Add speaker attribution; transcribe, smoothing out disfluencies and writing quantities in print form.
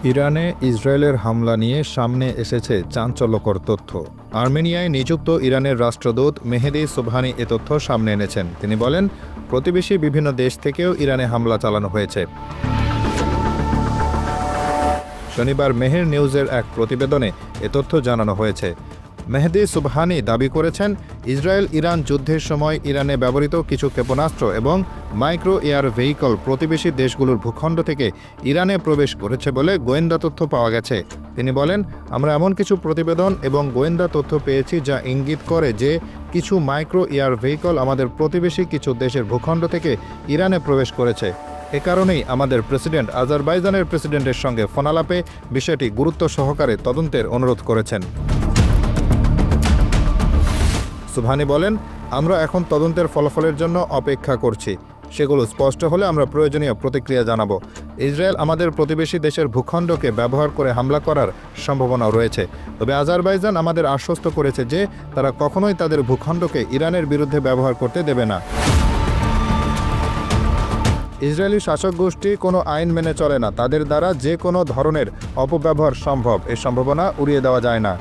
Speaker 1: ইরানে ইসরায়েলের হামলা নিয়ে সামনে এসেছে চাঞ্চল্যকর তথ্য। আর্মেনিয়ায় নিযুক্ত ইরানের রাষ্ট্রদূত মেহেদি সুবহানি এ তথ্য সামনে এনেছেন। তিনি বলেন, প্রতিবেশী বিভিন্ন দেশ থেকেও ইরানে হামলা চালানো হয়েছে। শনিবার মেহের নিউজের এক প্রতিবেদনে এ তথ্য জানানো হয়েছে। মেহেদি সুবহানি দাবি করেছেন, ইসরায়েল ইরান যুদ্ধের সময় ইরানে ব্যবহৃত কিছু ক্ষেপণাস্ত্র এবং মাইক্রো এয়ার ভেহিকল প্রতিবেশী দেশগুলোর ভূখণ্ড থেকে ইরানে প্রবেশ করেছে বলে গোয়েন্দা তথ্য পাওয়া গেছে। তিনি বলেন, আমরা এমন কিছু প্রতিবেদন এবং গোয়েন্দা তথ্য পেয়েছি যা ইঙ্গিত করে যে কিছু মাইক্রো এয়ার ভেহিকল আমাদের প্রতিবেশী কিছু দেশের ভূখণ্ড থেকে ইরানে প্রবেশ করেছে। এ কারণেই আমাদের প্রেসিডেন্ট আজারবাইজানের প্রেসিডেন্টের সঙ্গে ফোনালাপে বিষয়টি গুরুত্ব সহকারে তদন্তের অনুরোধ করেছেন। সুবহানি বলেন, আমরা এখন তদন্তের ফলাফলের জন্য অপেক্ষা করছি। সেগুলো স্পষ্ট হলে আমরা প্রয়োজনীয় প্রতিক্রিয়া জানাব। ইসরায়েল আমাদের প্রতিবেশী দেশের ভূখণ্ডকে ব্যবহার করে হামলা করার সম্ভাবনা রয়েছে। তবে আজারবাইজান আমাদের আশ্বস্ত করেছে যে তারা কখনোই তাদের ভূখণ্ডকে ইরানের বিরুদ্ধে ব্যবহার করতে দেবে না। ইসরায়েলি শাসক গোষ্ঠী কোনো আইন মেনে চলে না। তাদের দ্বারা যে কোনো ধরনের অপব্যবহার সম্ভব। এর সম্ভাবনা উড়িয়ে দেওয়া যায় না।